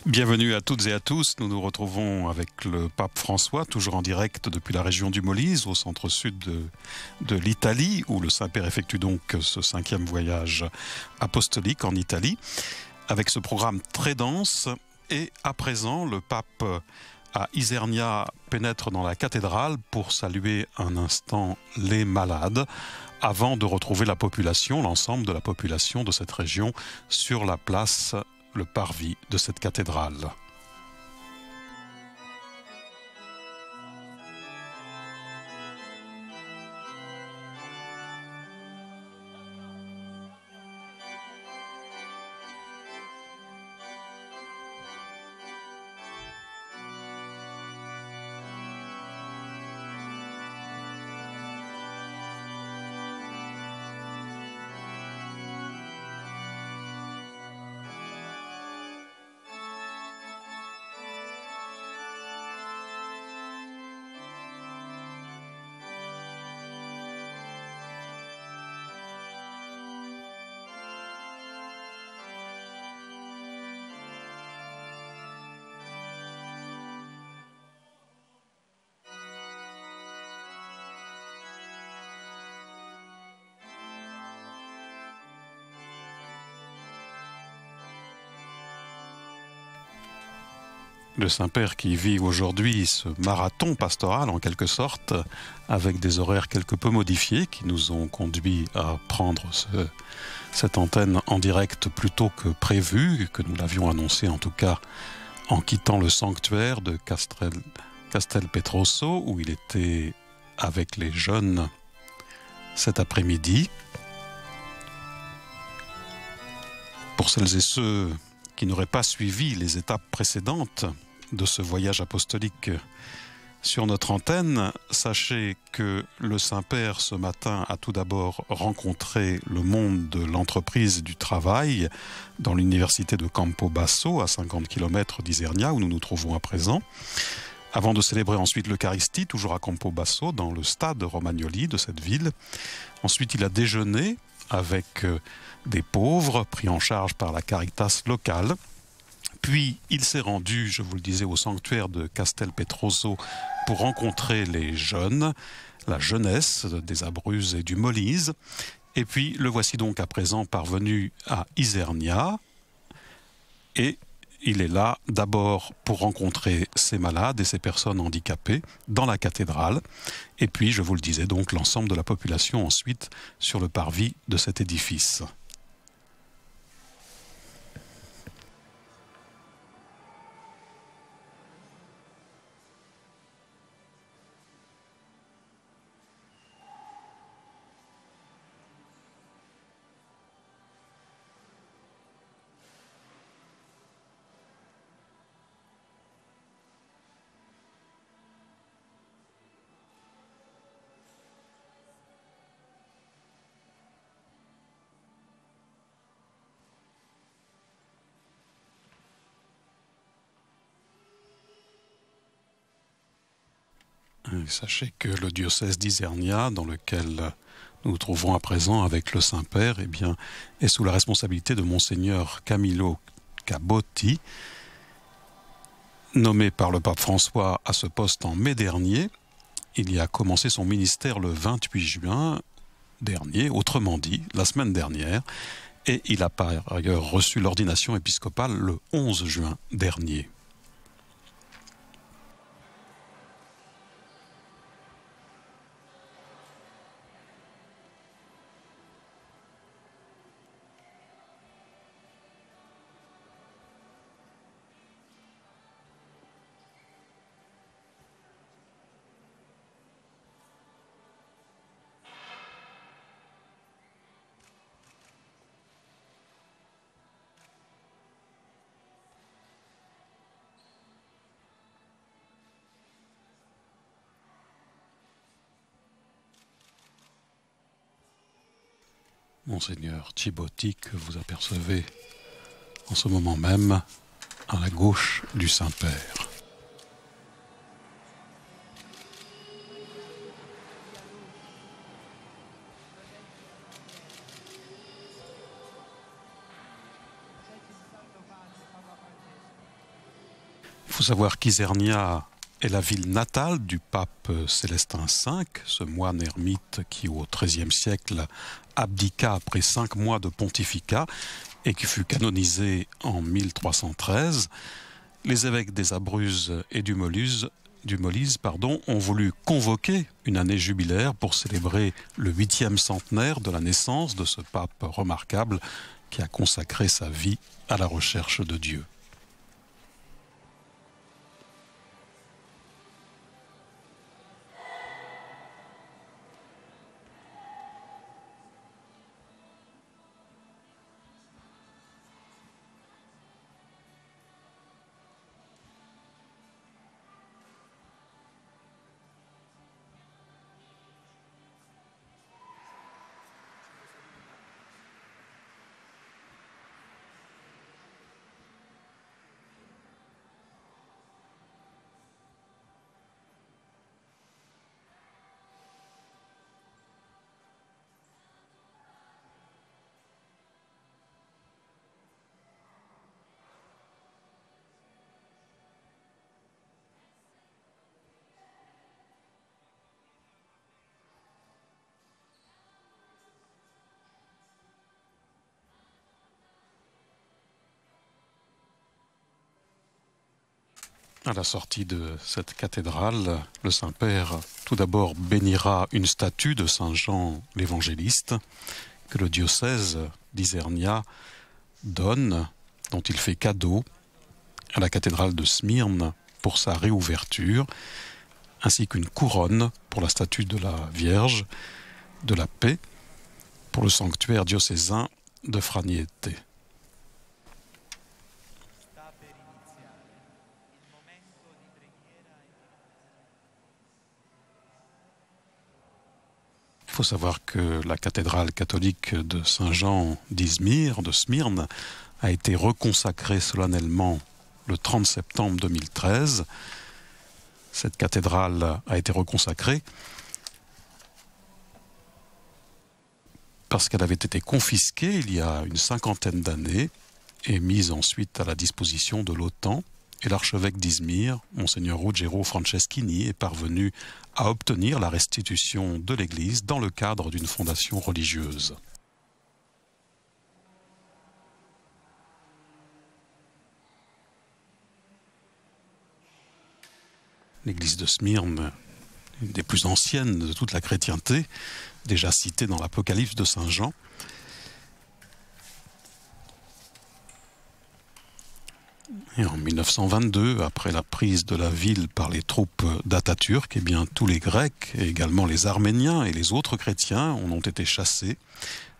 Bienvenue à toutes et à tous. Nous nous retrouvons avec le pape François, toujours en direct depuis la région du Molise, au centre-sud de l'Italie, où le Saint-Père effectue donc ce 5e voyage apostolique en Italie, avec ce programme très dense. Et à présent, le pape à Isernia pénètre dans la cathédrale pour saluer un instant les malades, avant de retrouver la population, l'ensemble de la population de cette région, sur la place, le parvis de cette cathédrale. Le Saint-Père qui vit aujourd'hui ce marathon pastoral en quelque sorte, avec des horaires quelque peu modifiés qui nous ont conduits à prendre cette antenne en direct plus tôt que prévu, que nous l'avions annoncé en tout cas en quittant le sanctuaire de Castelpetroso, où il était avec les jeunes cet après-midi. Pour celles et ceux qui n'auraient pas suivi les étapes précédentes de ce voyage apostolique sur notre antenne, sachez que le Saint-Père ce matin a tout d'abord rencontré le monde de l'entreprise et du travail dans l'université de Campobasso, à 50 km d'Isernia, où nous nous trouvons à présent, avant de célébrer ensuite l'Eucharistie, toujours à Campobasso, dans le stade Romagnoli de cette ville. Ensuite, il a déjeuné avec des pauvres pris en charge par la Caritas locale. Puis il s'est rendu, je vous le disais, au sanctuaire de Castelpetroso pour rencontrer les jeunes, la jeunesse des Abruzzes et du Molise. Et puis le voici donc à présent parvenu à Isernia. Et il est là d'abord pour rencontrer ces malades et ces personnes handicapées dans la cathédrale. Et puis, je vous le disais, donc l'ensemble de la population ensuite sur le parvis de cet édifice. Sachez que le diocèse d'Isernia, dans lequel nous nous trouvons à présent avec le Saint-Père, eh bien, est sous la responsabilité de Monseigneur Camillo Cabotti, nommé par le pape François à ce poste en mai dernier. Il y a commencé son ministère le 28 juin dernier, autrement dit, la semaine dernière, et il a par ailleurs reçu l'ordination épiscopale le 11 juin dernier. Monseigneur Cibotti, que vous apercevez en ce moment même à la gauche du Saint-Père. savoir qu'Isernia est la ville natale du pape Célestin V, ce moine ermite qui au XIIIe siècle abdiqua après 5 mois de pontificat et qui fut canonisé en 1313. Les évêques des Abruzzes et du Molise ont voulu convoquer une année jubilaire pour célébrer le 8e centenaire de la naissance de ce pape remarquable qui a consacré sa vie à la recherche de Dieu. À la sortie de cette cathédrale, le Saint-Père tout d'abord bénira une statue de Saint Jean l'Évangéliste que le diocèse d'Isernia donne, dont il fait cadeau à la cathédrale de Smyrne pour sa réouverture, ainsi qu'une couronne pour la statue de la Vierge de la Paix pour le sanctuaire diocésain de Franiete. Il faut savoir que la cathédrale catholique de Saint-Jean d'Izmir, de Smyrne, a été reconsacrée solennellement le 30 septembre 2013. Cette cathédrale a été reconsacrée parce qu'elle avait été confisquée il y a une 50aine d'années et mise ensuite à la disposition de l'OTAN. Et l'archevêque d'Izmir, Monseigneur Ruggero Franceschini, est parvenu à obtenir la restitution de l'église dans le cadre d'une fondation religieuse. L'église de Smyrne, une des plus anciennes de toute la chrétienté, déjà citée dans l'Apocalypse de Saint Jean. Et en 1922, après la prise de la ville par les troupes d'Atatürk, eh bien, tous les Grecs, et également les Arméniens et les autres chrétiens en ont été chassés.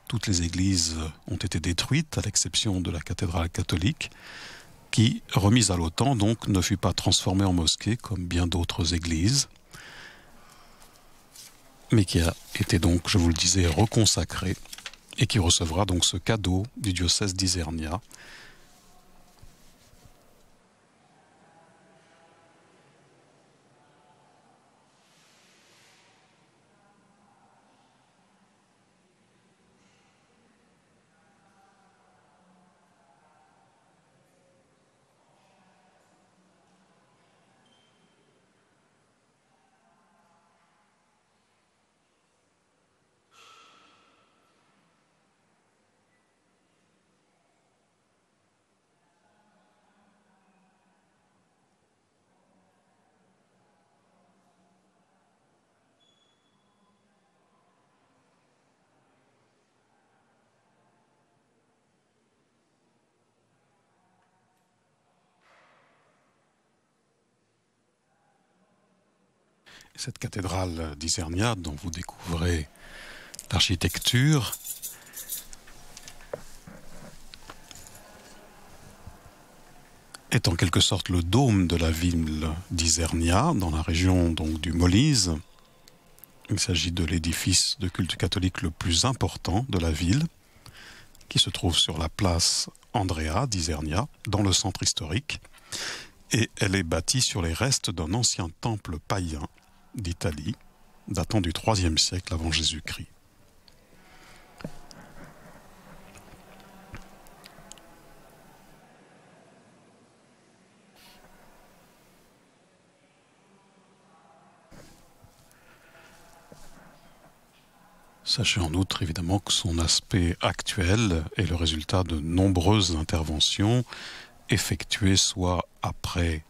Toutes les églises ont été détruites, à l'exception de la cathédrale catholique, qui, remise à l'OTAN, donc, ne fut pas transformée en mosquée, comme bien d'autres églises, mais qui a été donc, je vous le disais, reconsacrée, et qui recevra donc ce cadeau du diocèse d'Isernia. Cette cathédrale d'Isernia, dont vous découvrez l'architecture, est en quelque sorte le dôme de la ville d'Isernia, dans la région donc du Molise. Il s'agit de l'édifice de culte catholique le plus important de la ville, qui se trouve sur la place Andrea d'Isernia, dans le centre historique, et elle est bâtie sur les restes d'un ancien temple païen d'Italie, datant du IIIe siècle avant Jésus-Christ. Sachez en outre évidemment que son aspect actuel est le résultat de nombreuses interventions effectuées soit après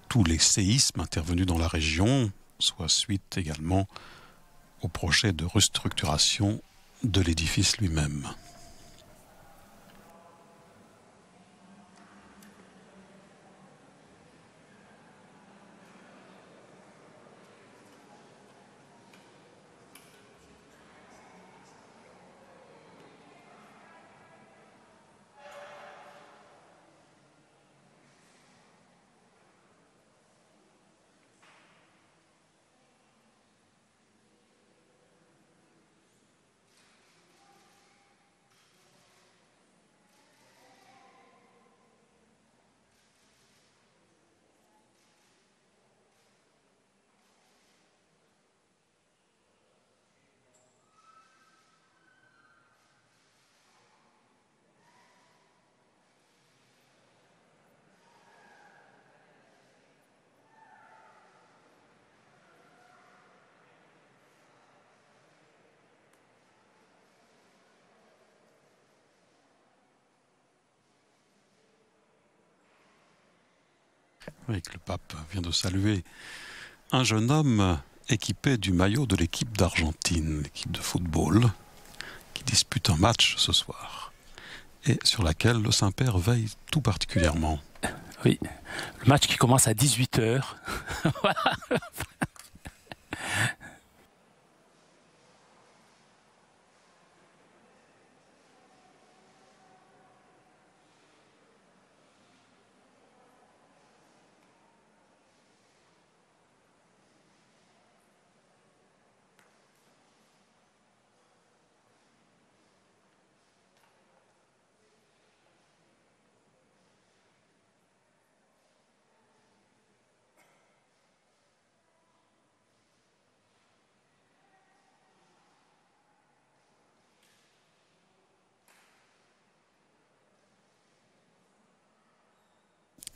tous les séismes intervenus dans la région, soit suite également au projet de restructuration de l'édifice lui-même. Oui, que le pape vient de saluer un jeune homme équipé du maillot de l'équipe d'Argentine, l'équipe de football, qui dispute un match ce soir et sur laquelle le Saint-Père veille tout particulièrement. Oui, le match qui commence à 18h.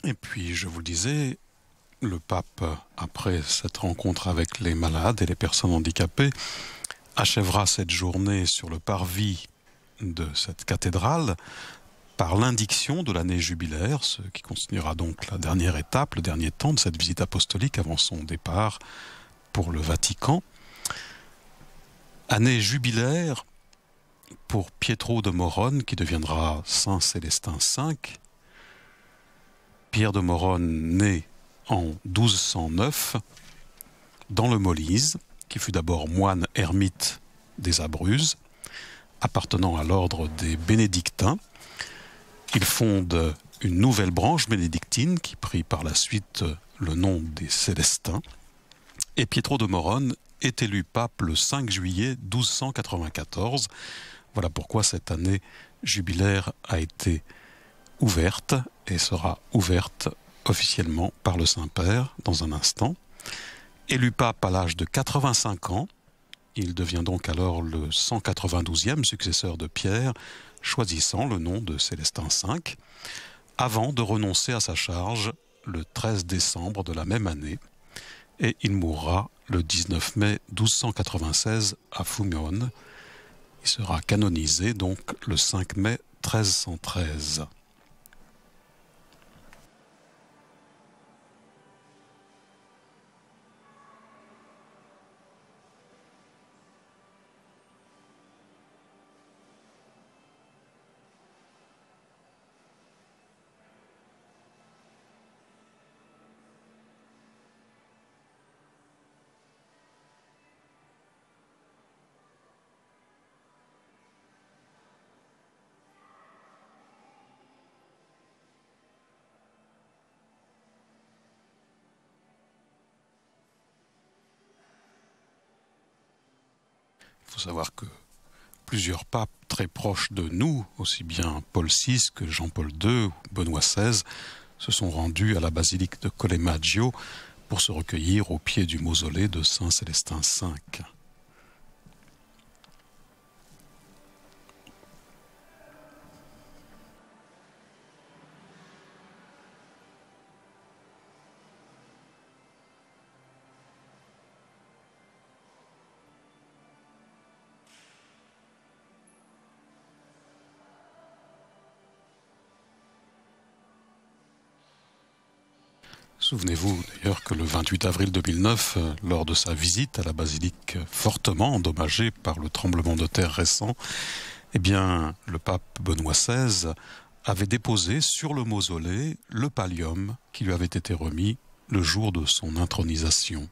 Et puis, je vous le disais, le pape, après cette rencontre avec les malades et les personnes handicapées, achèvera cette journée sur le parvis de cette cathédrale par l'indiction de l'année jubilaire, ce qui constituera donc la dernière étape, le dernier temps de cette visite apostolique avant son départ pour le Vatican. Année jubilaire pour Pietro de Morone, qui deviendra Saint Célestin V. Pierre de Morone, né en 1209 dans le Molise, qui fut d'abord moine ermite des Abruzzes, appartenant à l'ordre des bénédictins. Il fonde une nouvelle branche bénédictine qui prit par la suite le nom des Célestins. Et Pietro de Morone est élu pape le 5 juillet 1294. Voilà pourquoi cette année jubilaire a été ouverte et sera ouverte officiellement par le Saint-Père dans un instant. Élu pape à l'âge de 85 ans, il devient donc alors le 192e successeur de Pierre, choisissant le nom de Célestin V, avant de renoncer à sa charge le 13 décembre de la même année, et il mourra le 19 mai 1296 à Fumione. Il sera canonisé donc le 5 mai 1313. Il faut savoir que plusieurs papes très proches de nous, aussi bien Paul VI que Jean-Paul II ou Benoît XVI, se sont rendus à la basilique de Collemaggio pour se recueillir au pied du mausolée de Saint Célestin V. Souvenez-vous d'ailleurs que le 28 avril 2009, lors de sa visite à la basilique fortement endommagée par le tremblement de terre récent, eh bien, le pape Benoît XVI avait déposé sur le mausolée le pallium qui lui avait été remis le jour de son intronisation.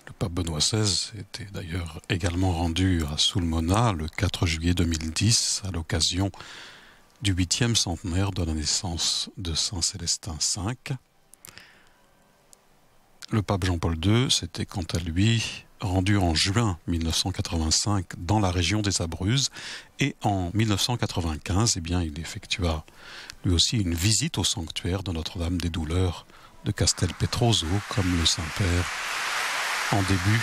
Le pape Benoît XVI était d'ailleurs également rendu à Sulmona le 4 juillet 2010 à l'occasion du 8e centenaire de la naissance de Saint Célestin V. Le pape Jean-Paul II s'était quant à lui rendu en juin 1985 dans la région des Abruzzes et en 1995, eh bien, il effectua lui aussi une visite au sanctuaire de Notre-Dame des Douleurs de Castelpetroso comme le Saint-Père en début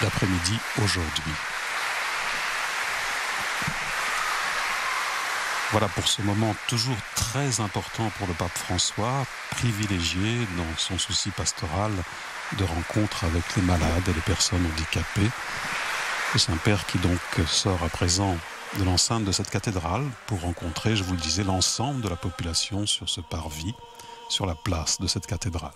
d'après-midi aujourd'hui. Voilà pour ce moment toujours très important pour le pape François, privilégié dans son souci pastoral de rencontre avec les malades et les personnes handicapées. Le Saint-Père qui donc sort à présent de l'enceinte de cette cathédrale pour rencontrer, je vous le disais, l'ensemble de la population sur ce parvis, sur la place de cette cathédrale.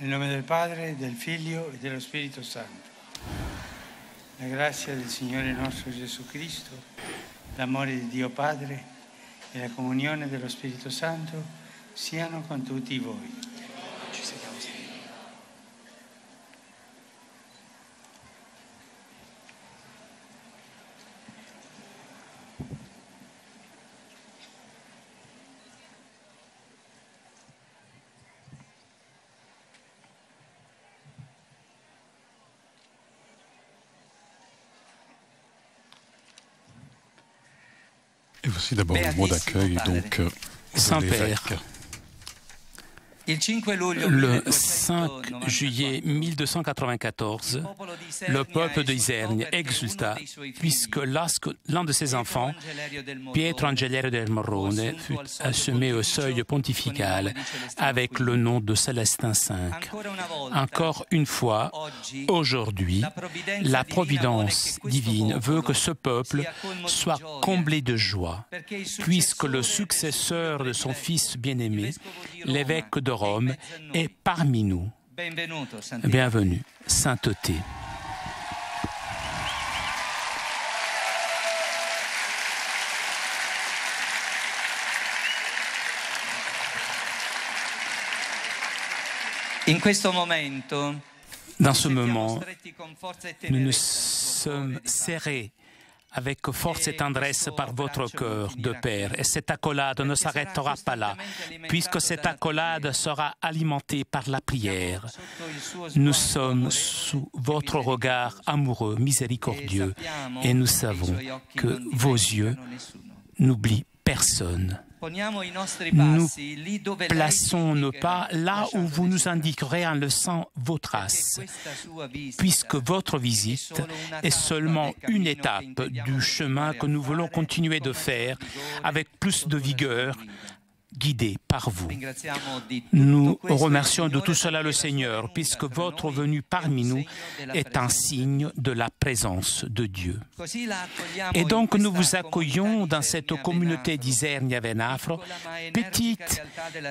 Nel nome del Padre, del Figlio e dello Spirito Santo. La grazia del Signore nostro Gesù Cristo, l'amore di Dio Padre e la comunione dello Spirito Santo siano con tutti voi. Ci sediamo sempre. Et voici d'abord le mot d'accueil donc de l'évêque. Le 5 juillet 1294, le peuple d'Isernia exulta puisque l'un de ses enfants, Pietro Angeliere del Morrone, fut assommé au seuil pontifical avec le nom de Célestin V. Encore une fois, aujourd'hui, la providence divine veut que ce peuple soit comblé de joie, puisque le successeur de son fils bien-aimé, l'évêque de Rome, est parmi nous. Bienvenue, sainteté. Dans ce moment, nous nous sommes serrés avec force et tendresse par votre cœur de Père. Et cette accolade ne s'arrêtera pas là, puisque cette accolade sera alimentée par la prière. Nous sommes sous votre regard amoureux, miséricordieux, et nous savons que vos yeux n'oublient personne. Nous plaçons nos pas là où vous nous indiquerez en laissant vos traces, puisque votre visite est seulement une étape du chemin que nous voulons continuer de faire avec plus de vigueur, guidés par vous. Nous remercions de tout cela le Seigneur, puisque votre venue parmi nous est un signe de la présence de Dieu. Et donc nous vous accueillons dans cette communauté d'Isernia Venafro, petite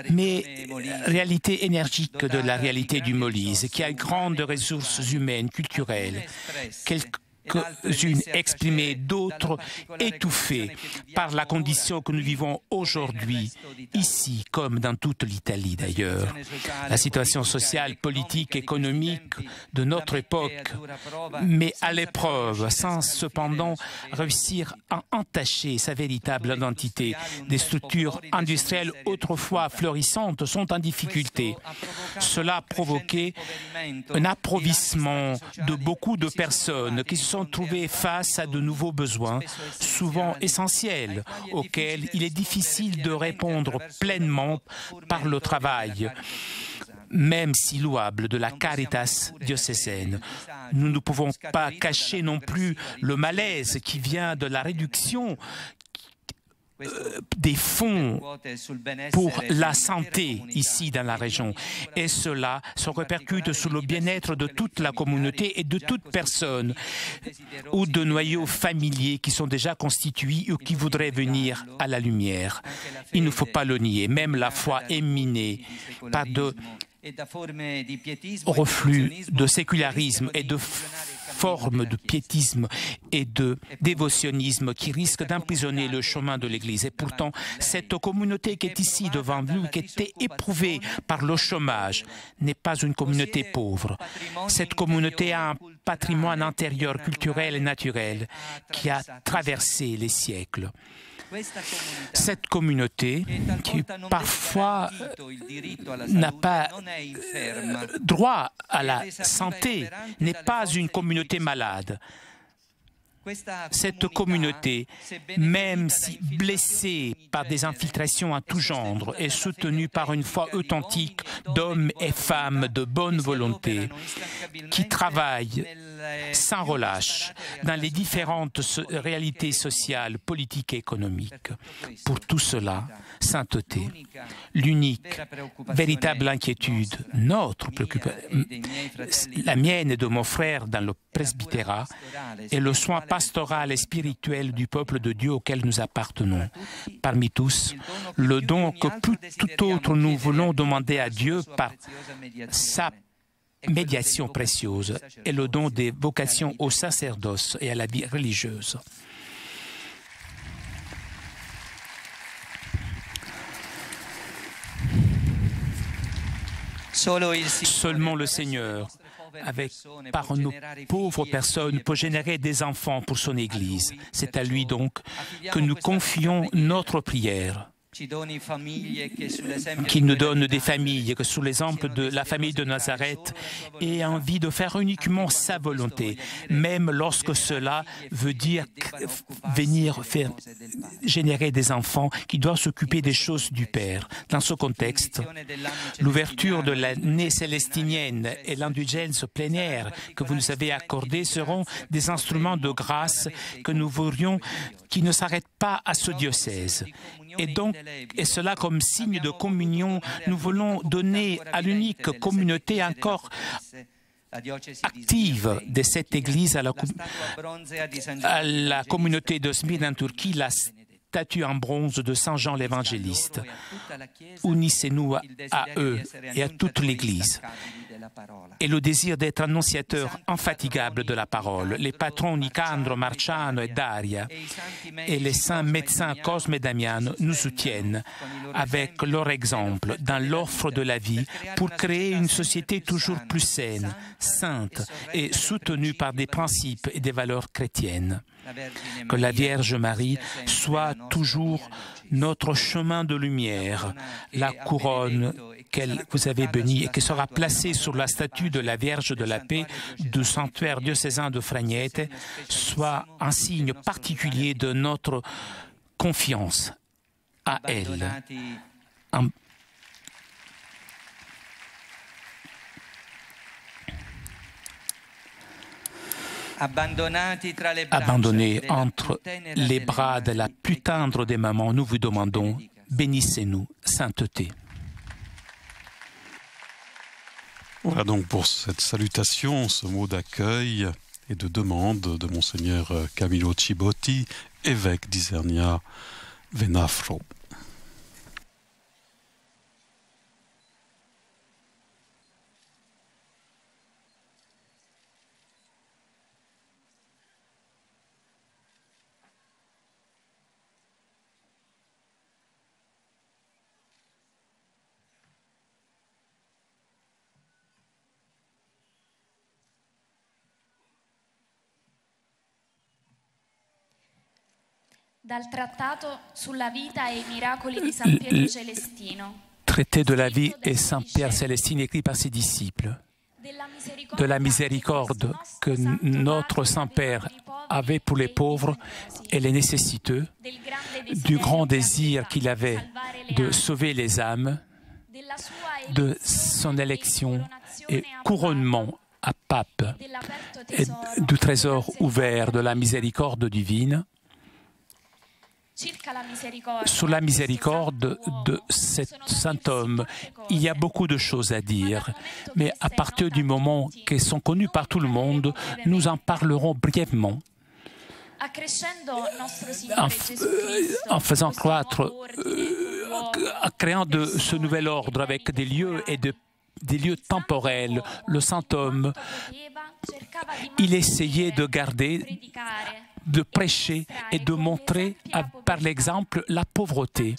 mais réalité énergique de la réalité du Molise, qui a grandes ressources humaines, culturelles, quelques-unes exprimées, d'autres étouffées par la condition que nous vivons aujourd'hui, ici comme dans toute l'Italie d'ailleurs. La situation sociale, politique, économique de notre époque met à l'épreuve sans cependant réussir à entacher sa véritable identité. Des structures industrielles autrefois florissantes sont en difficulté. Cela a provoqué un appauvrissement de beaucoup de personnes qui se sont trouvés face à de nouveaux besoins, souvent essentiels, auxquels il est difficile de répondre pleinement par le travail, même si louable, de la Caritas diocésaine. Nous ne pouvons pas cacher non plus le malaise qui vient de la réduction des fonds pour la santé ici dans la région. Et cela se répercute sur le bien-être de toute la communauté et de toute personne ou de noyaux familiers qui sont déjà constitués ou qui voudraient venir à la lumière. Il ne faut pas le nier. Même la foi est minée par de reflux de sécularisme et de formes de piétisme et de dévotionnisme qui risquent d'emprisonner le chemin de l'Église. Et pourtant, cette communauté qui est ici devant nous, qui était éprouvée par le chômage, n'est pas une communauté pauvre. Cette communauté a un patrimoine intérieur, culturel et naturel qui a traversé les siècles. Cette communauté, qui parfois n'a pas droit à la santé, n'est pas une communauté malade. Cette communauté, même si blessée par des infiltrations à tout genre, est soutenue par une foi authentique d'hommes et femmes de bonne volonté qui travaillent sans relâche dans les différentes réalités sociales, politiques et économiques. Pour tout cela, sainteté, l'unique, véritable inquiétude, notre préoccupation, la mienne et de mon frère dans le presbytérat, est le soin pastoral et spirituel du peuple de Dieu auquel nous appartenons. Parmi tous, le don que tout autre nous voulons demander à Dieu par sa médiation précieuse et le don des vocations au sacerdoce et à la vie religieuse. Seulement le Seigneur, par nos pauvres personnes, peut générer des enfants pour son Église. C'est à lui donc que nous confions notre prière. Qu'il nous donne des familles, que sous l'exemple de la famille de Nazareth ait envie de faire uniquement sa volonté, même lorsque cela veut dire venir faire générer des enfants qui doivent s'occuper des choses du Père. Dans ce contexte, l'ouverture de l'année célestinienne et l'indulgence plénière que vous nous avez accordées seront des instruments de grâce que nous voudrions qui ne s'arrêtent pas à ce diocèse. Et cela comme signe de communion, nous voulons donner à l'unique communauté encore active de cette Église à la communauté de Smyrne en Turquie, la statue en bronze de Saint Jean l'Évangéliste. Unissez-nous à eux et à toute l'Église. Et le désir d'être annonciateur infatigable de la parole. Les patrons Nicandro, Marciano et Daria et les saints médecins Cosme et Damiano nous soutiennent avec leur exemple dans l'offre de la vie pour créer une société toujours plus saine, sainte et soutenue par des principes et des valeurs chrétiennes. Que la Vierge Marie soit toujours notre chemin de lumière, la couronne qu'elle vous avez bénie et qui sera placée sur la statue de la Vierge de la Paix du sanctuaire diocésain de Fragnete, soit un signe particulier de notre confiance à elle. Abandonnés entre les bras de la plus tendre des mamans, nous vous demandons, bénissez-nous, sainteté. Voilà donc pour cette salutation, ce mot d'accueil et de demande de Monseigneur Camillo Cibotti, évêque d'Isernia Venafro. Dal trattato sulla vita e i miracoli di San Pietro Celestino. Traité de la vie et Saint Pierre Célestine écrit par ses disciples. De la miséricorde que notre Saint-Père avait pour les pauvres et les nécessiteux, du grand désir qu'il avait de sauver les âmes, de son élection et couronnement à pape, et du trésor ouvert de la miséricorde divine. Sur la miséricorde de cet saint homme, il y a beaucoup de choses à dire, mais à partir du moment qu'elles sont connues par tout le monde, nous en parlerons brièvement. En faisant croître, en créant de ce nouvel ordre avec des lieux et des lieux temporels, le saint homme, il essayait de garder, de prêcher et de montrer par l'exemple la pauvreté,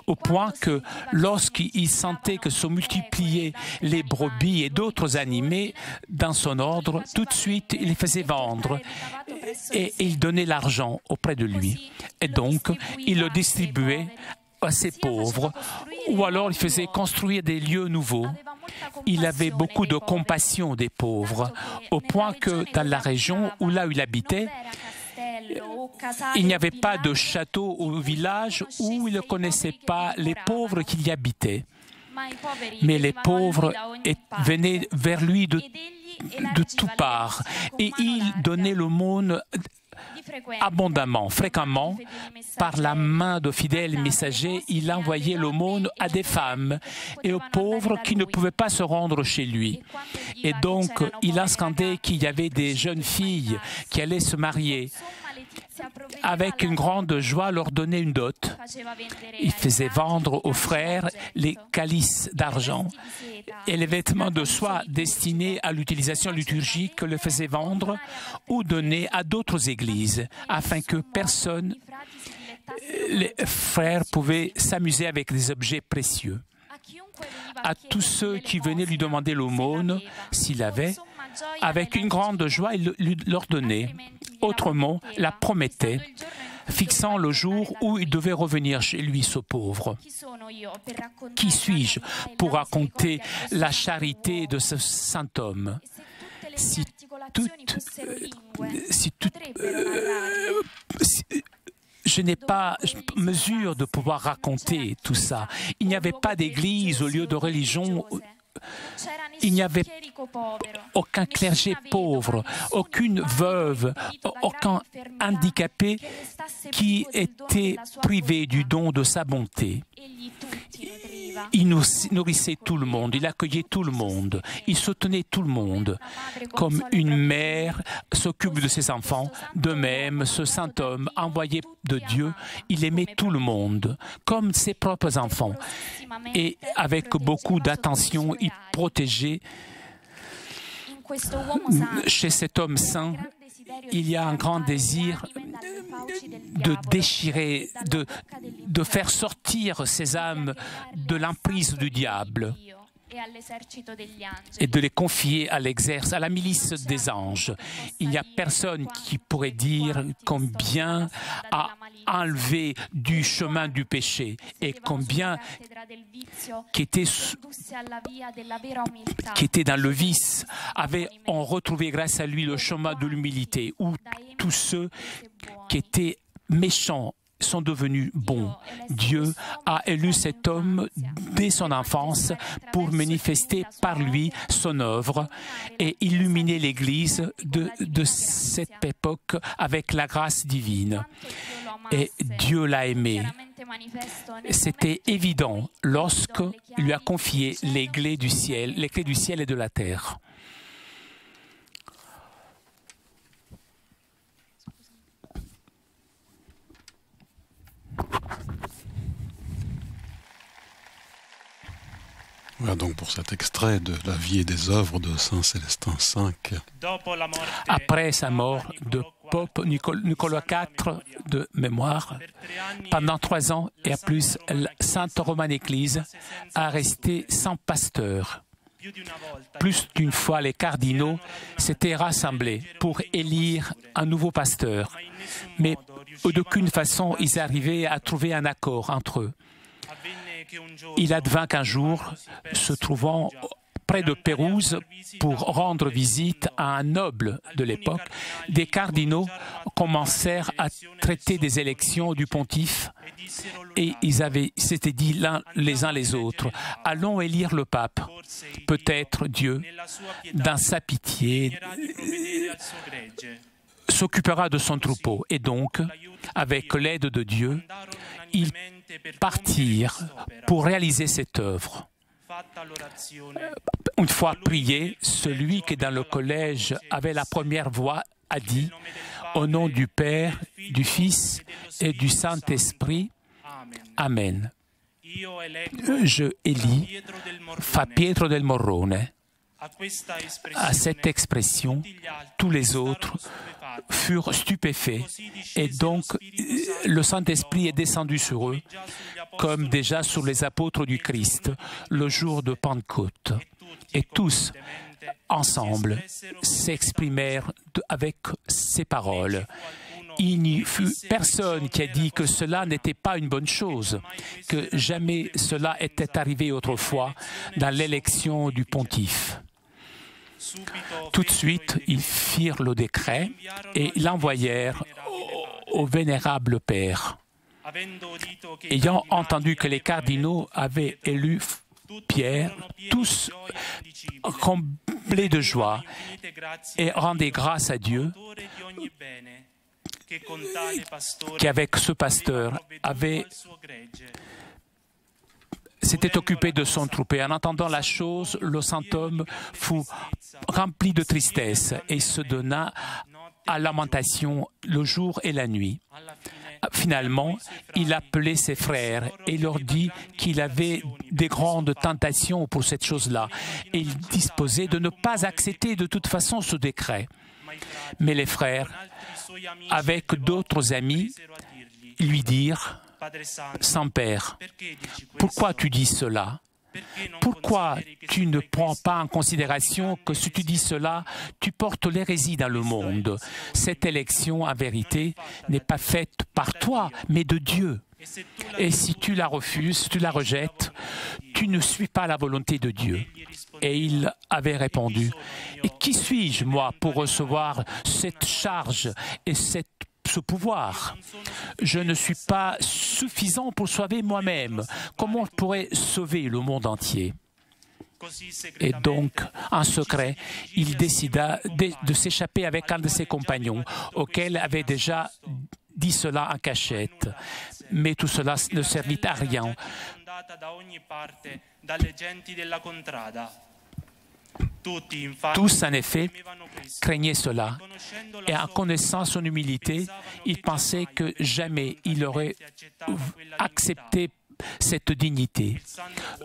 au point que lorsqu'il sentait que se multipliaient les brebis et d'autres animaux dans son ordre, tout de suite il les faisait vendre et il donnait l'argent auprès de lui. Et donc il le distribuait à ses pauvres, ou alors il faisait construire des lieux nouveaux. Il avait beaucoup de compassion des pauvres, au point que dans la région où là où il habitait, il n'y avait pas de château ou village où il ne connaissait pas les pauvres qui y habitaient. Mais les pauvres venaient vers lui de toutes parts et il donnait l'aumône abondamment, fréquemment, par la main de fidèles messagers, il envoyait l'aumône à des femmes et aux pauvres qui ne pouvaient pas se rendre chez lui. Et donc, il a scandé qu'il y avait des jeunes filles qui allaient se marier avec une grande joie, leur donnait une dot. Il faisait vendre aux frères les calices d'argent et les vêtements de soie destinés à l'utilisation liturgique le faisaient vendre ou donner à d'autres églises, afin que personne, les frères pouvaient s'amuser avec des objets précieux. À tous ceux qui venaient lui demander l'aumône, s'il avait, avec une grande joie, il leur donnait. Autrement, la promettait, fixant le jour où il devait revenir chez lui, ce pauvre. Qui suis-je pour raconter la charité de ce saint homme? Je n'ai pas mesure de pouvoir raconter tout ça. Il n'y avait pas d'église au lieu de religion. Il n'y avait aucun clergé pauvre, aucune veuve, aucun handicapé qui était privé du don de sa bonté. Il nourrissait tout le monde, il accueillait tout le monde, il soutenait tout le monde. Comme une mère s'occupe de ses enfants, de même, ce saint homme, envoyé de Dieu, il aimait tout le monde, comme ses propres enfants. Et avec beaucoup d'attention, il protégeait. Chez cet homme saint, il y a un grand désir de déchirer, de faire sortir ces âmes de l'emprise du diable et de les confier à l'exerce, à la milice des anges. Il n'y a personne qui pourrait dire combien a enlevé du chemin du péché et combien qui était dans le vice ont retrouvé grâce à lui le chemin de l'humilité, où tous ceux qui étaient méchants sont devenus bons. Dieu a élu cet homme dès son enfance pour manifester par lui son œuvre et illuminer l'Église de cette époque avec la grâce divine. Et Dieu l'a aimé. C'était évident lorsqu'il lui a confié les clés du ciel et de la terre. Voilà donc pour cet extrait de la vie et des œuvres de Saint Célestin V. Après sa mort de Pope Nicolas IV de mémoire, pendant 3 ans et à plus, la Sainte Romaine Église a resté sans pasteur. Plus d'une fois, les cardinaux s'étaient rassemblés pour élire un nouveau pasteur, mais d'aucune façon ils arrivaient à trouver un accord entre eux. Il advint qu'un jour, se trouvant près de Pérouse pour rendre visite à un noble de l'époque, des cardinaux commencèrent à traiter des élections du pontife et ils s'étaient dit les uns les autres, « Allons élire le pape. Peut-être Dieu, dans sa pitié, s'occupera de son troupeau. » Et donc, avec l'aide de Dieu, ils partirent pour réaliser cette œuvre. Une fois prié, celui qui dans le collège avait la première voix a dit « Au nom du Père, du Fils et du Saint-Esprit, Amen. Je élis Fa Pietro del Morrone. » À cette expression, tous les autres furent stupéfaits et donc le Saint-Esprit est descendu sur eux comme déjà sur les apôtres du Christ le jour de Pentecôte. Et tous, ensemble, s'exprimèrent avec ces paroles. Il n'y fut personne qui a dit que cela n'était pas une bonne chose, que jamais cela était arrivé autrefois dans l'élection du pontife. Tout de suite, ils firent le décret et l'envoyèrent au vénérable Père. Ayant entendu que les cardinaux avaient élu Pierre, tous comblés de joie et rendaient grâce à Dieu qu'avec ce pasteur s'était occupé de son troupeau. En entendant la chose, le saint homme fut rempli de tristesse et se donna à lamentation le jour et la nuit. Finalement, il appelait ses frères et leur dit qu'il avait des grandes tentations pour cette chose-là et il disposait de ne pas accepter de toute façon ce décret. Mais les frères, avec d'autres amis, lui dirent « Saint-Père, pourquoi tu dis cela ? Pourquoi tu ne prends pas en considération que si tu dis cela, tu portes l'hérésie dans le monde? Cette élection, en vérité, n'est pas faite par toi, mais de Dieu. Et si tu la refuses, si tu la rejettes, tu ne suis pas la volonté de Dieu. » Et il avait répondu, « Et qui suis-je, moi, pour recevoir cette charge et ce pouvoir? Je ne suis pas suffisant pour sauver moi-même. Comment je pourrais sauver le monde entier ?» Et donc, en secret, il décida de s'échapper avec un de ses compagnons, auquel avait déjà dit cela en cachette. Mais tout cela ne servit à rien. Tous, en effet, craignaient cela. Et en connaissant son humilité, il pensait que jamais il aurait accepté cette dignité.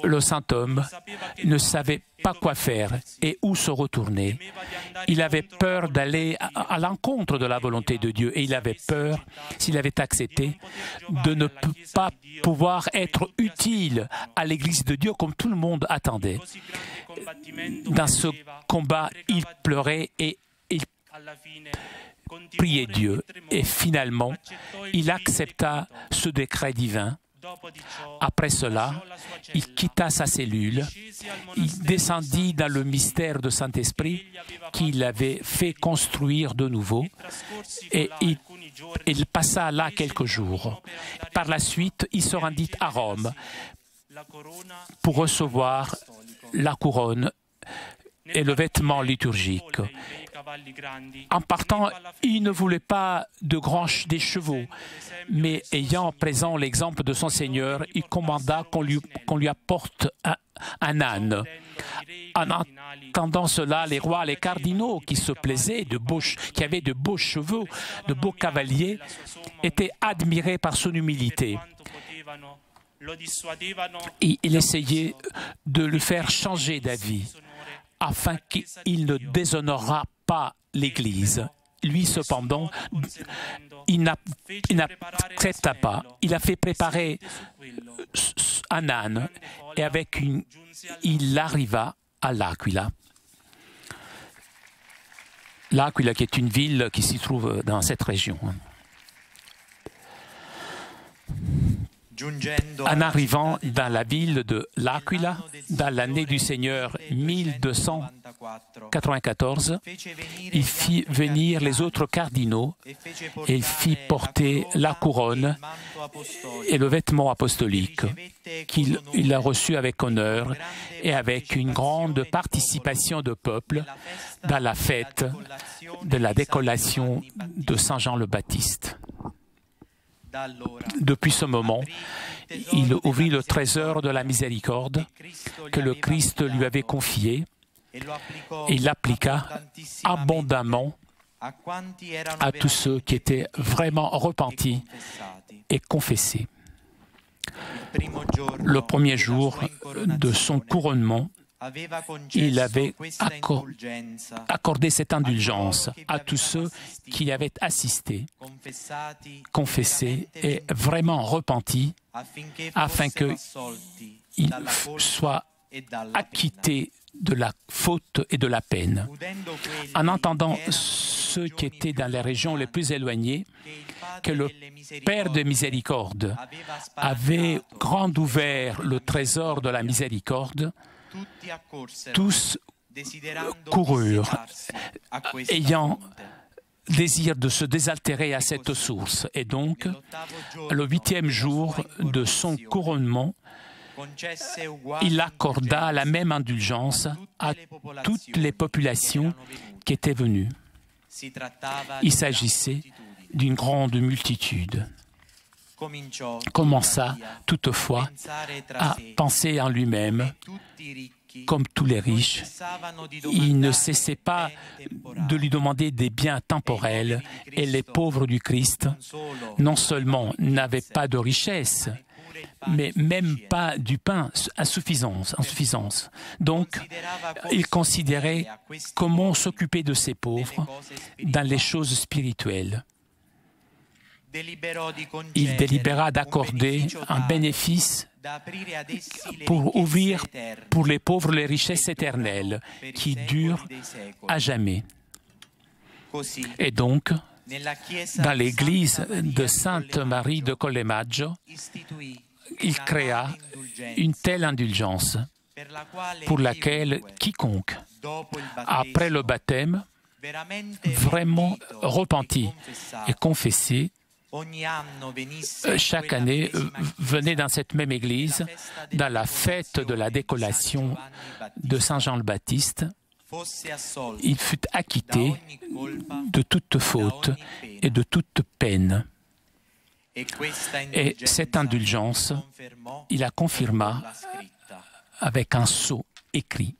Le saint homme ne savait pas quoi faire et où se retourner. Il avait peur d'aller à l'encontre de la volonté de Dieu et il avait peur, s'il avait accepté, de ne pas pouvoir être utile à l'Église de Dieu comme tout le monde attendait. Dans ce combat, il pleurait et il priait Dieu. Et finalement, il accepta ce décret divin. Après cela, il quitta sa cellule, il descendit dans le mystère de Saint-Esprit qu'il avait fait construire de nouveau et il passa là quelques jours. Par la suite, il se rendit à Rome pour recevoir la couronne et le vêtement liturgique. En partant, il ne voulait pas des chevaux, mais ayant présent l'exemple de son Seigneur, il commanda qu'on lui apporte un âne. En entendant cela, les rois, les cardinaux qui se plaisaient, qui avaient de beaux chevaux, de beaux cavaliers, étaient admirés par son humilité. Et il essayait de le faire changer d'avis, afin qu'il ne déshonorât pas l'Église. Lui, cependant, il n'accepta pas. Il a fait préparer un âne et il arriva à L'Aquila. L'Aquila, qui est une ville qui s'y trouve dans cette région. En arrivant dans la ville de L'Aquila, dans l'année du Seigneur 1294, il fit venir les autres cardinaux et il fit porter la couronne et le vêtement apostolique qu'il a reçu avec honneur et avec une grande participation de peuple dans la fête de la décollation de Saint Jean le Baptiste. Depuis ce moment, il ouvrit le trésor de la miséricorde que le Christ lui avait confié et il l'appliqua abondamment à tous ceux qui étaient vraiment repentis et confessés. Le premier jour de son couronnement, il avait accordé cette indulgence à tous ceux qui avaient assisté, confessé et vraiment repentis, afin qu'ils soient acquittés de la faute et de la peine. En entendant ceux qui étaient dans les régions les plus éloignées, que le Père de miséricorde avait grand ouvert le trésor de la miséricorde, tous coururent, ayant désir de se désaltérer à cette source. Et donc, le 8e jour de son couronnement, il accorda la même indulgence à toutes les populations qui étaient venues. Il s'agissait d'une grande multitude. Commença toutefois à penser en lui-même comme tous les riches, il ne cessait pas de lui demander des biens temporels et les pauvres du Christ, non seulement n'avaient pas de richesse, mais même pas du pain en suffisance. Donc, il considérait comment s'occuper de ces pauvres dans les choses spirituelles. Il délibéra d'accorder un bénéfice pour ouvrir pour les pauvres les richesses éternelles qui durent à jamais. Et donc, dans l'église de Sainte Marie de Collemaggio, il créa une telle indulgence pour laquelle quiconque, après le baptême, vraiment repenti et confessé, chaque année venait dans cette même église, dans la fête de la décollation de Saint Jean le Baptiste, il fut acquitté de toute faute et de toute peine. Et cette indulgence, il la confirma avec un sceau écrit.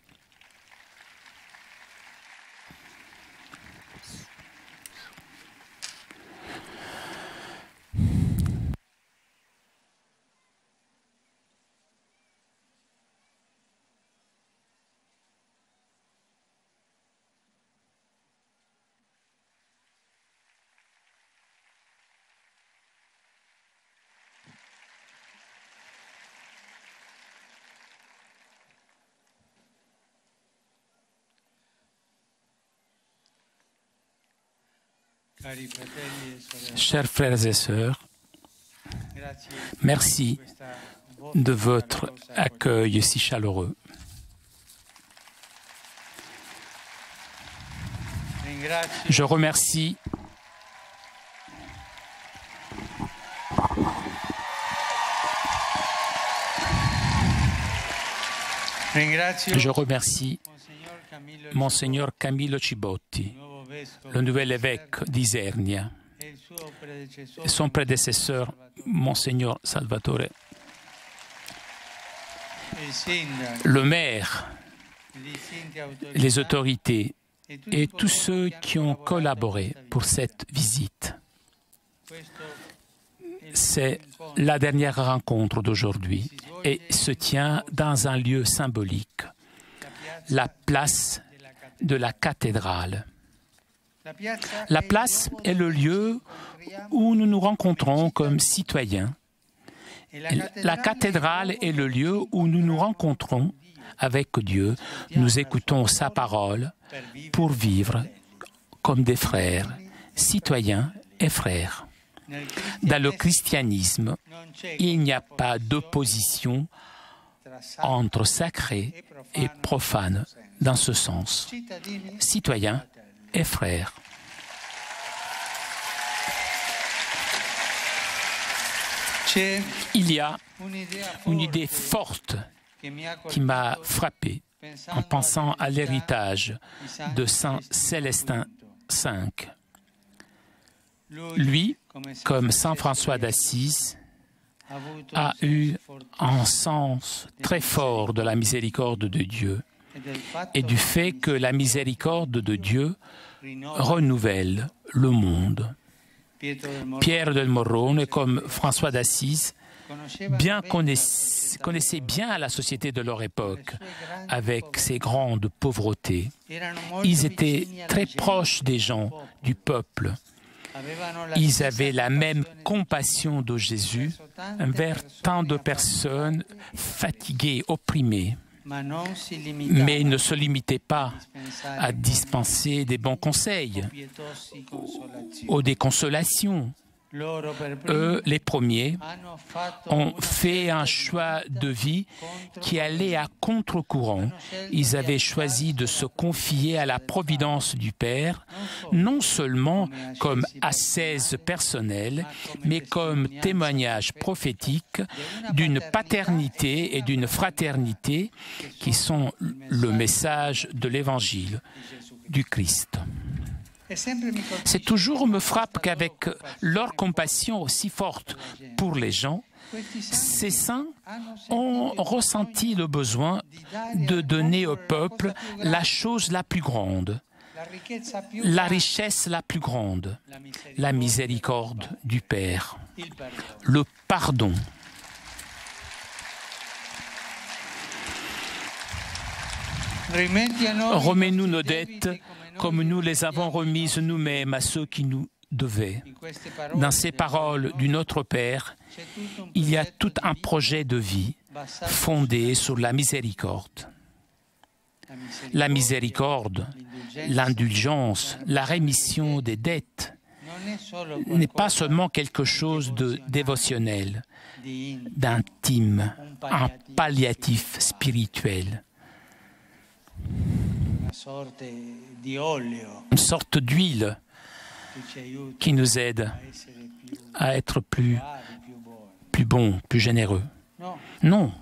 Chers frères et sœurs, merci de votre accueil si chaleureux. Je remercie Monseigneur Camillo Cibotti, le nouvel évêque d'Isernia, et son prédécesseur, Monseigneur Salvatore, le maire, les autorités et tous ceux qui ont collaboré pour cette visite. C'est la dernière rencontre d'aujourd'hui et se tient dans un lieu symbolique, la place de la cathédrale. La place est le lieu où nous nous rencontrons comme citoyens. La cathédrale est le lieu où nous nous rencontrons avec Dieu. Nous écoutons sa parole pour vivre comme des frères, citoyens et frères. Dans le christianisme, il n'y a pas d'opposition entre sacré et profane dans ce sens. Citoyens et frères. Il y a une idée forte qui m'a frappé en pensant à l'héritage de Saint Célestin V. Lui, comme Saint François d'Assise, a eu un sens très fort de la miséricorde de Dieu et du fait que la miséricorde de Dieu renouvelle le monde. Pierre del Morrone, comme François d'Assise, connaissait bien la société de leur époque, avec ses grandes pauvretés. Ils étaient très proches des gens, du peuple. Ils avaient la même compassion de Jésus envers tant de personnes fatiguées, opprimées. Mais ils ne se limitaient pas à dispenser des bons conseils ou des consolations. Eux, les premiers, ont fait un choix de vie qui allait à contre-courant. Ils avaient choisi de se confier à la providence du Père, non seulement comme ascèse personnelle, mais comme témoignage prophétique d'une paternité et d'une fraternité qui sont le message de l'Évangile du Christ. C'est toujours me frappe qu'avec leur compassion aussi forte pour les gens, Ces saints ont ressenti le besoin de donner au peuple la chose la plus grande, la richesse la plus grande, la miséricorde du Père, le pardon. Remets-nous nos dettes comme nous les avons remises nous-mêmes à ceux qui nous devaient. Dans ces paroles du Notre Père, il y a tout un projet de vie fondé sur la miséricorde. La miséricorde, l'indulgence, la rémission des dettes n'est pas seulement quelque chose de dévotionnel, d'intime, un palliatif spirituel. Une sorte d'huile qui nous aide à être plus bons, plus généreux. Non.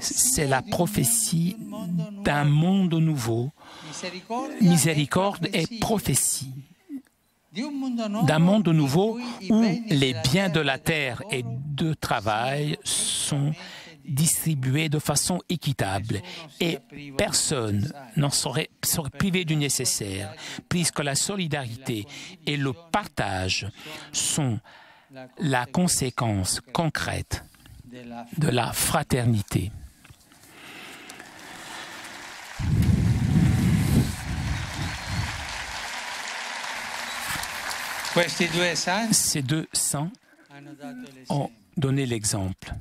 C'est la prophétie d'un monde nouveau. Miséricorde et prophétie. D'un monde nouveau où les biens de la terre et de travail sont distribués de façon équitable et personne n'en serait privé du nécessaire, puisque la solidarité et le partage sont la conséquence concrète de la fraternité. Ces deux saints ont donné l'exemple.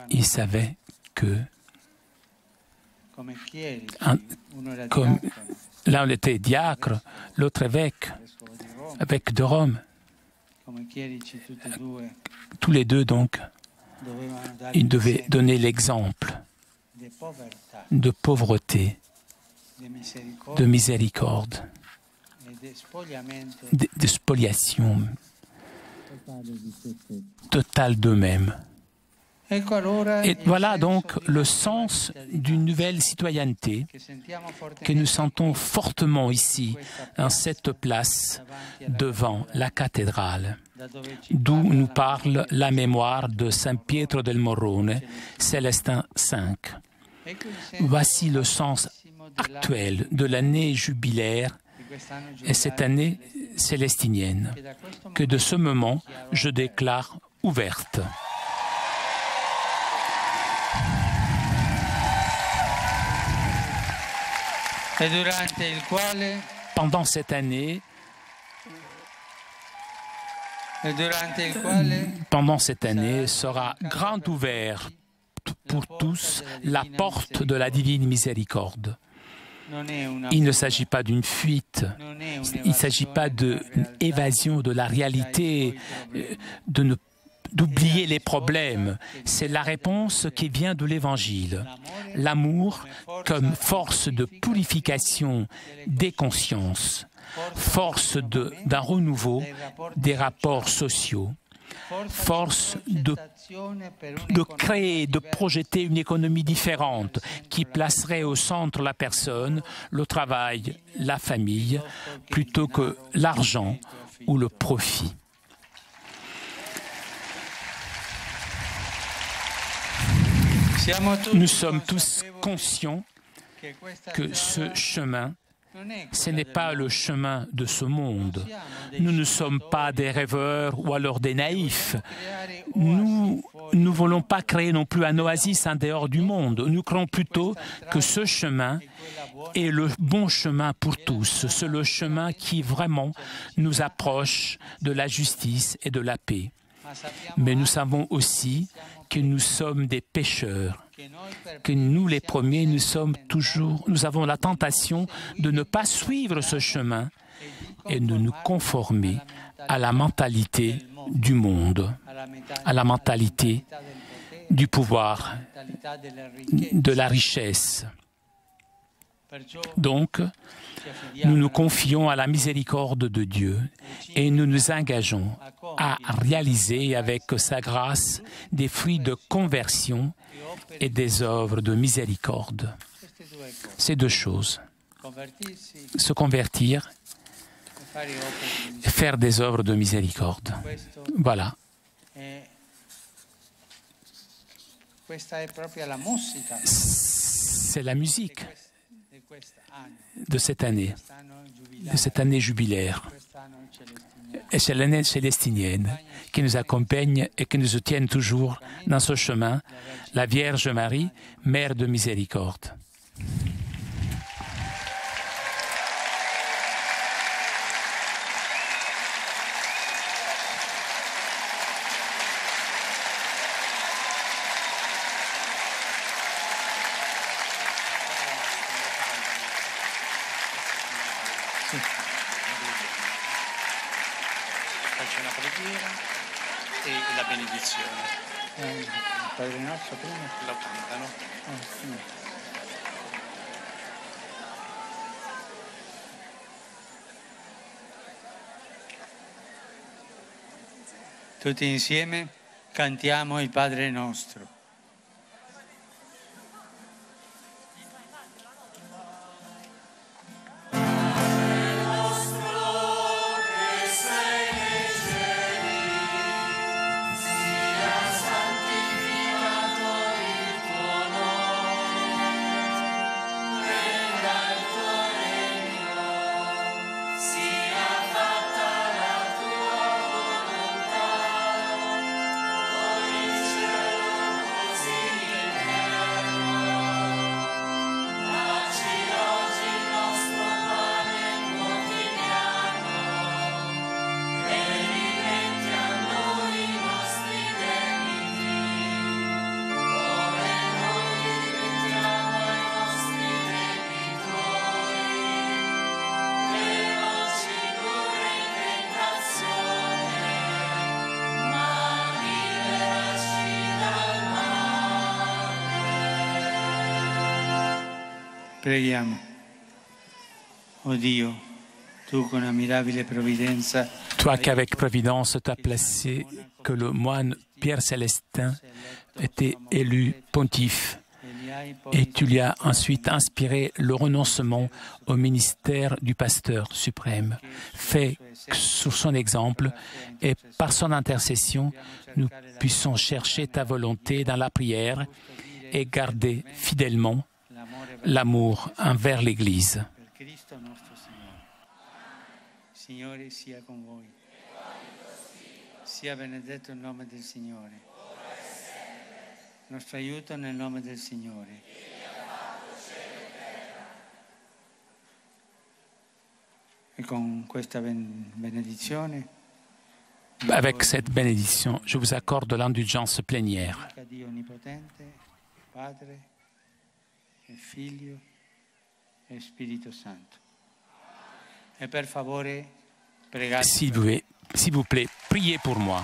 Ils savaient que, l'un était diacre, l'autre évêque de Rome. Tous les deux, donc, ils devaient donner l'exemple de pauvreté, de miséricorde, de spoliation totale d'eux-mêmes. Et voilà donc le sens d'une nouvelle citoyenneté que nous sentons fortement ici, dans cette place devant la cathédrale, d'où nous parle la mémoire de Saint Pietro del Morrone, Célestin V. Voici le sens actuel de l'année jubilaire et cette année célestinienne, que de ce moment je déclare ouverte. Pendant cette année, sera grand ouverte pour tous la porte de la divine miséricorde. Il ne s'agit pas d'une fuite, il ne s'agit pas d'une évasion de la réalité, d'oublier les problèmes. C'est la réponse qui vient de l'Évangile. L'amour comme force de purification des consciences, force d'un renouveau des rapports sociaux, force de créer, de projeter une économie différente qui placerait au centre la personne, le travail, la famille, plutôt que l'argent ou le profit. Nous sommes tous conscients que ce chemin, ce n'est pas le chemin de ce monde. Nous ne sommes pas des rêveurs ou alors des naïfs. Nous ne voulons pas créer non plus un oasis en dehors du monde. Nous croyons plutôt que ce chemin est le bon chemin pour tous. C'est le chemin qui vraiment nous approche de la justice et de la paix. Mais nous savons aussi que nous sommes des pécheurs, que nous les premiers, nous avons la tentation de ne pas suivre ce chemin et de nous conformer à la mentalité du monde, à la mentalité du pouvoir, de la richesse. Donc, nous nous confions à la miséricorde de Dieu et nous nous engageons à réaliser avec sa grâce des fruits de conversion et des œuvres de miséricorde. Ces deux choses, se convertir, faire des œuvres de miséricorde. Voilà. C'est la musique de cette année jubilaire. Et c'est l'année célestinienne qui nous accompagne et qui nous soutient toujours dans ce chemin, la Vierge Marie, Mère de miséricorde. Faccio una preghiera e la benedizione. Padre nostro prima? Lo cantano. Sì. Tutti insieme cantiamo il Padre nostro. Preghiamo. Oh Dio, tu con ammirabile provvidenza. Toi qui avec providence t'as placé que le moine Pierre Célestin était élu pontife et tu lui as ensuite inspiré le renoncement au ministère du pasteur suprême. Fais que sous son exemple et par son intercession, nous puissions chercher ta volonté dans la prière et garder fidèlement l'amour envers l'Église. Signore sia con voi. Sia benedetto il nome del Signore. Nostro aiuto nel nome del Signore. E con questa benedizione, avec cette bénédiction, je vous accorde l'indulgence plénière. Dio onnipotente, Padre, Figlio e Spirito Santo. E per favore, pregate. S'il vous plaît, priez pour moi.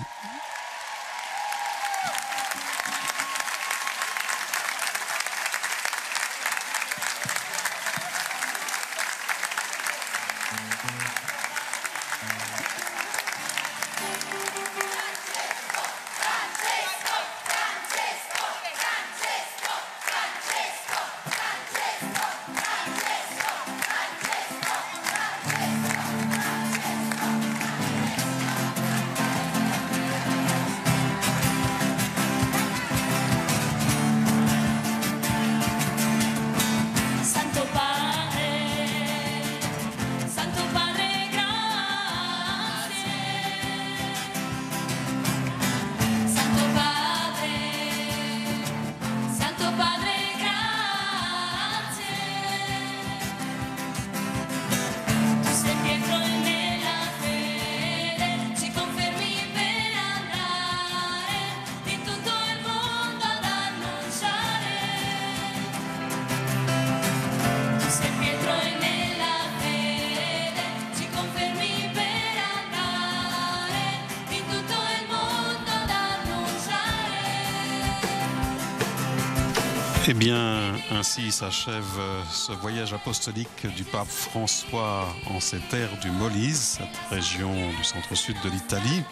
Eh bien, ainsi s'achève ce voyage apostolique du pape François en ces terres du Molise, cette région du centre-sud de l'Italie.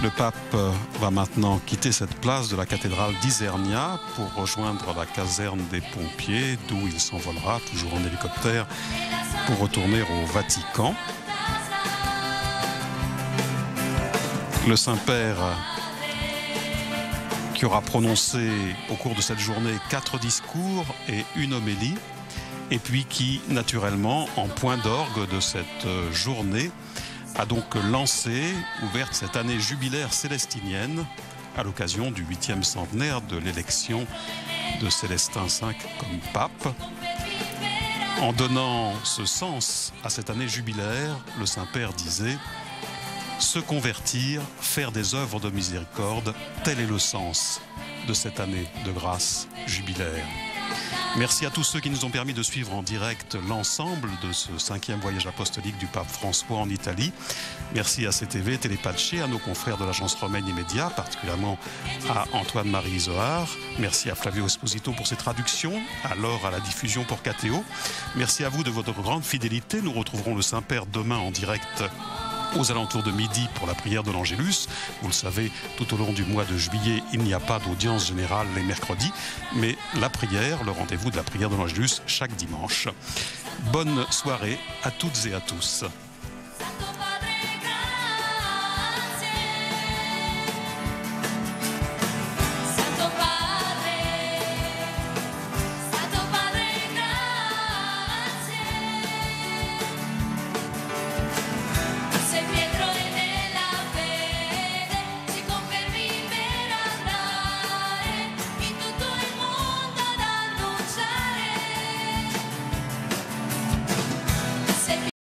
Le pape va maintenant quitter cette place de la cathédrale d'Isernia pour rejoindre la caserne des pompiers, d'où il s'envolera, toujours en hélicoptère, pour retourner au Vatican. Le Saint-Père qui aura prononcé au cours de cette journée 4 discours et une homélie, et puis qui, naturellement, en point d'orgue de cette journée, a donc ouvert cette année jubilaire célestinienne à l'occasion du 8e centenaire de l'élection de Célestin V comme pape. En donnant ce sens à cette année jubilaire, le Saint-Père disait « Se convertir, faire des œuvres de miséricorde, tel est le sens de cette année de grâce jubilaire ». Merci à tous ceux qui nous ont permis de suivre en direct l'ensemble de ce 5e voyage apostolique du pape François en Italie. Merci à CTV, Télépace, à nos confrères de l'agence Romaine Immédiat, particulièrement à Antoine-Marie Zohar. Merci à Flavio Esposito pour ses traductions, à Laure à la diffusion pour KTO. Merci à vous de votre grande fidélité. Nous retrouverons le Saint-Père demain en direct aux alentours de midi pour la prière de l'Angélus. Vous le savez, tout au long du mois de juillet, il n'y a pas d'audience générale les mercredis, mais la prière, le rendez-vous de la prière de l'Angélus chaque dimanche. Bonne soirée à toutes et à tous.